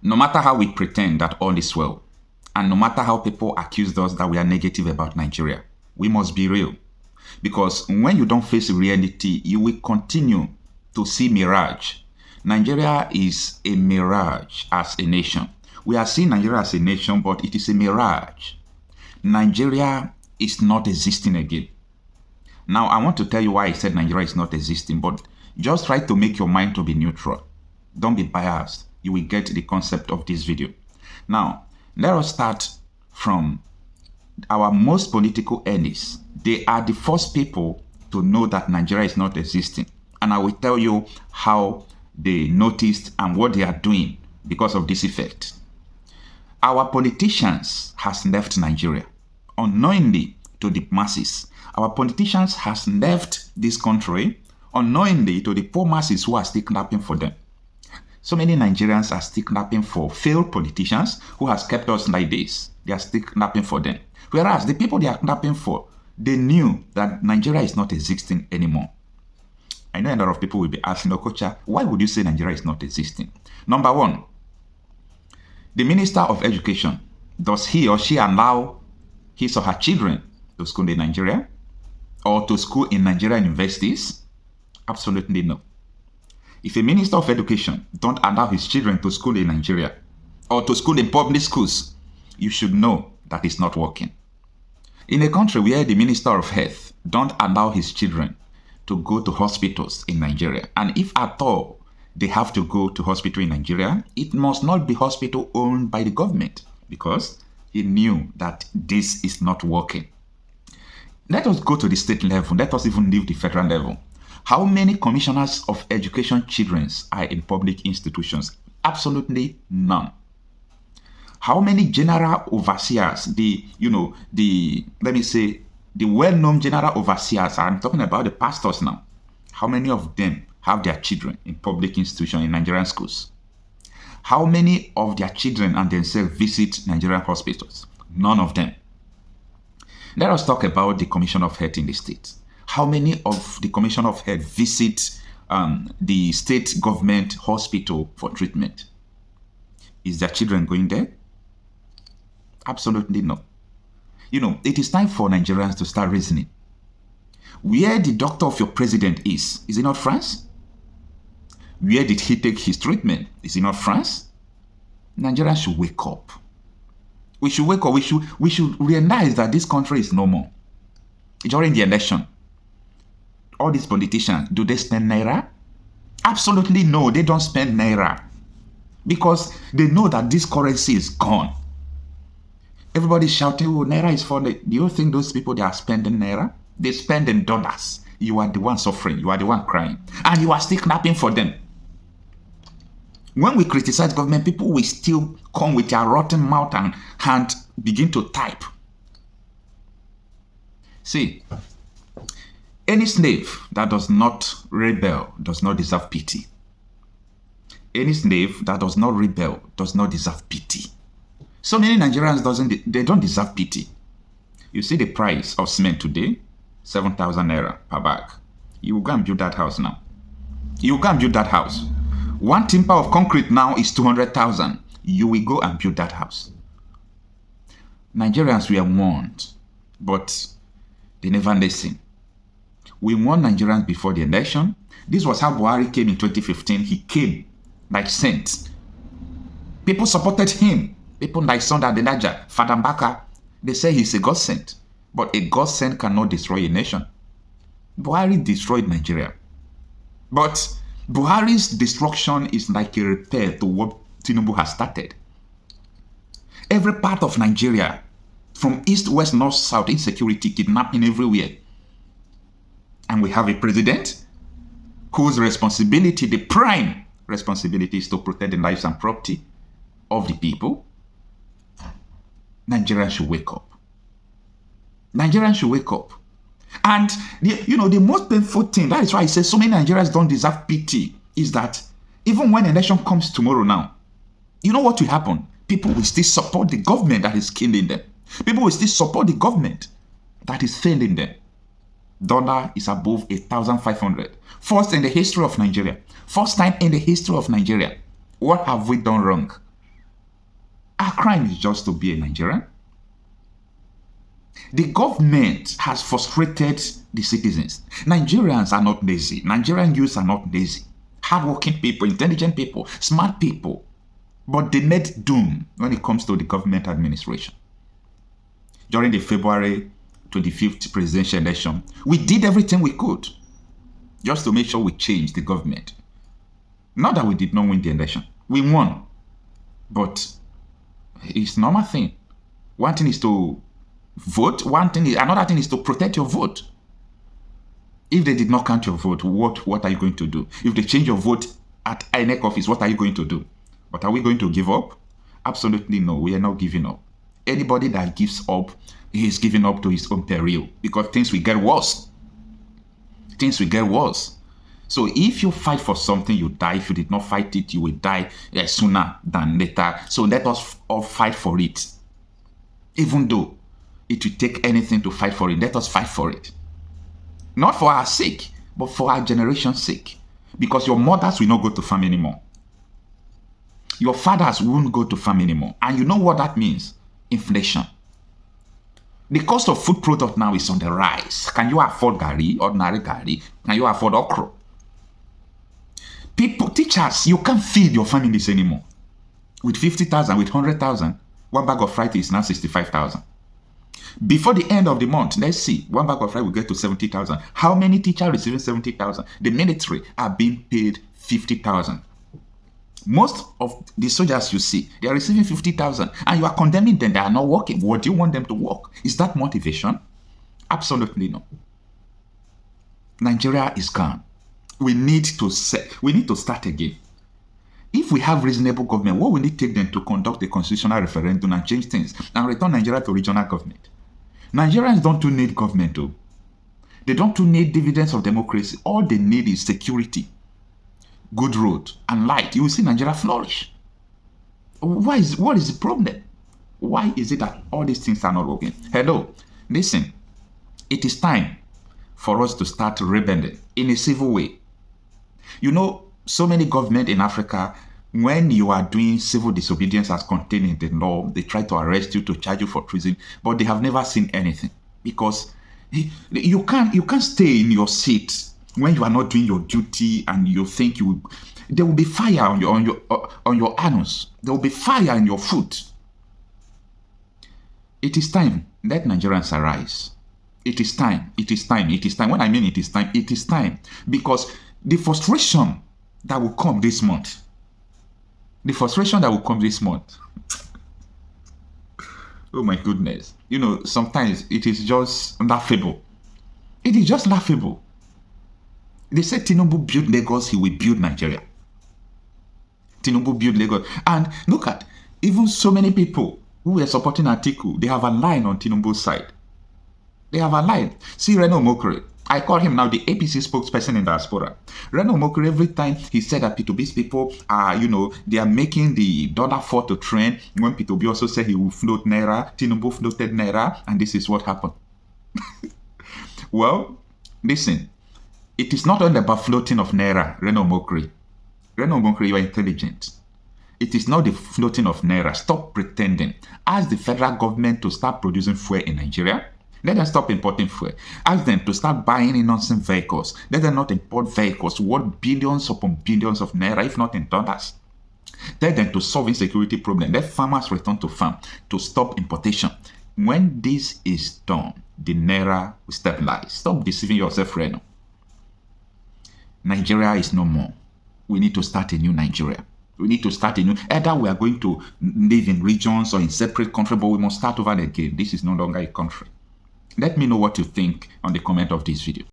No matter how we pretend that all is well, and no matter how people accuse us that we are negative about Nigeria, we must be real. Because when you don't face reality, you will continue to see mirage. Nigeria is a mirage as a nation. We are seeing Nigeria as a nation, but it is a mirage. Nigeria is not existing again. Now, I want to tell you why I said Nigeria is not existing, but just try to make your mind to be neutral. Don't be biased. You will get the concept of this video. Now, let us start from our most political enemies. They are the first people to know that Nigeria is not existing. And I will tell you how they noticed and what they are doing because of this effect. Our politicians has left Nigeria unknowingly to the masses. Our politicians has left this country unknowingly to the poor masses who are still clapping for them. So many Nigerians are still clapping for failed politicians who has kept us like this. They are still clapping for them. Whereas the people they are clapping for, they knew that Nigeria is not existing anymore. I know a lot of people will be asking, Okocha, why would you say Nigeria is not existing? Number one, the Minister of Education, does he or she allow his or her children to school in Nigeria or to school in Nigerian universities? Absolutely no. If a Minister of Education don't allow his children to school in Nigeria or to school in public schools, you should know that it's not working. In a country where the Minister of Health don't allow his children to go to hospitals in Nigeria, and if at all they have to go to hospital in Nigeria, it must not be hospital owned by the government because he knew that this is not working. Let us go to the state level. Let us even leave the federal level. How many commissioners of education children are in public institutions? Absolutely none. How many general overseers, let me say, the well-known general overseers, I'm talking about the pastors now, how many of them have their children in public institutions in Nigerian schools? How many of their children and themselves visit Nigerian hospitals? None of them. Let us talk about the Commission of Health in the state. How many of the Commission of Health visit the state government hospital for treatment? Is their children going there? Absolutely no. It is time for Nigerians to start reasoning. Where the doctor of your president is it not France? Where did he take his treatment? Is it not France? Nigerians should wake up. We should wake up. We should realize that this country is no more. During the election, all these politicians, do they spend naira? Absolutely no, they don't spend naira. Because they know that this currency is gone. Everybody's shouting, oh, naira is for the... Do you think those people, they are spending naira? They spend in dollars. You are the one suffering. You are the one crying. And you are still clapping for them. When we criticize government, people will still come with their rotten mouth and hand begin to type. See, any slave that does not rebel does not deserve pity. Any slave that does not rebel does not deserve pity. So many Nigerians don't deserve pity. You see the price of cement today, 7,000 naira per bag. You will go and build that house now. You will go and build that house. One timber of concrete now is 200,000. You will go and build that house. Nigerians were warned, but they never listened. We warned Nigerians before the election. This was how Buhari came in 2015. He came like sent. People supported him. People like Sunday Adelaja, Father Mbaka, they say he's a God sent. But a God sent cannot destroy a nation. Buhari destroyed Nigeria. But Buhari's destruction is like a repair to what Tinubu has started. Every part of Nigeria, from east, west, north, south, insecurity, kidnapping everywhere. And we have a president whose responsibility, the prime responsibility, is to protect the lives and property of the people. Nigerians should wake up. Nigerians should wake up. And the most painful thing, that is why I say so many Nigerians don't deserve pity, is that even when election comes tomorrow now, you know what will happen? People will still support the government that is killing them. People will still support the government that is failing them. Dollar is above 1,500. First in the history of Nigeria. First time in the history of Nigeria. What have we done wrong? crime is just to be a Nigerian. The government has frustrated the citizens. Nigerians are not lazy. Nigerian youths are not lazy. Hardworking people, intelligent people, smart people. But they met doom when it comes to the government administration. During the February 25th presidential election, we did everything we could just to make sure we changed the government. Not that we did not win the election. We won. But it's a normal thing. One thing is to vote. Another thing is to protect your vote. If they did not count your vote, what are you going to do? If they change your vote at INEC office, what are you going to do? But are we going to give up? Absolutely no. We are not giving up. Anybody that gives up, he is giving up to his own peril, because things will get worse. Things will get worse. So if you fight for something, you die. If you did not fight it, you will die sooner than later. So let us all fight for it. Even though it will take anything to fight for it, let us fight for it. Not for our sake, but for our generation's sake. Because your mothers will not go to farm anymore. Your fathers won't go to farm anymore. And you know what that means? Inflation. The cost of food product now is on the rise. Can you afford gari, ordinary gari? Can you afford okra? People, teachers, you can't feed your families anymore. With 50,000, with 100,000, one bag of rice is now 65,000. Before the end of the month, let's see, one bag of rice will get to 70,000. How many teachers receiving 70,000? The military are being paid 50,000. Most of the soldiers you see, they are receiving 50,000, and you are condemning them. They are not working. What do you want them to work? Is that motivation? Absolutely no. Nigeria is gone. We need to start again. If we have reasonable government, what will it take them to conduct a constitutional referendum and change things and return Nigeria to regional government? Nigerians don't need government though. They don't need dividends of democracy. All they need is security, good road, and light. You will see Nigeria flourish. What is the problem? Why is it that all these things are not working? Hello, listen. It is time for us to start rebelling in a civil way. You know, so many governments in Africa, when you are doing civil disobedience as contained in the law, they try to arrest you, to charge you for treason, but they have never seen anything, because you can't stay in your seat when you are not doing your duty, and you think there will be fire on your anus. There will be fire in your foot. It is time. Let Nigerians arise. It is time. It is time. It is time. When I mean it is time, because the frustration that will come this month, oh my goodness. You know, sometimes it is just laughable. It is just laughable. They said Tinubu built Lagos, he will build Nigeria. Tinubu built Lagos. And look at, even so many people who were supporting Atiku, they have a line on Tinubu's side. They have a line. See Reno Mokere. I call him now the APC spokesperson in diaspora. Reno Mokere, every time he said that P2B's people are, they are making the dollar fall to trend. When P2B also said he will float Naira, Tinubu floated Naira, and this is what happened. Well, listen, it is not only about floating of Naira, Reno Mokere. Reno Mokere, you are intelligent. It is not the floating of Naira. Stop pretending. Ask the federal government to start producing fuel in Nigeria. Let them stop importing fuel. Ask them to start buying in nonsense vehicles. Let them not import vehicles worth billions upon billions of Naira, if not in dollars. Tell them to solve insecurity problem. Let farmers return to farm, to stop importation. When this is done, the Naira will stabilize. Stop deceiving yourself, Reno. Nigeria is no more. We need to start a new Nigeria. We need to start a new, either we are going to live in regions or in separate countries, but we must start over again. This is no longer a country. Let me know what you think on the comment of this video.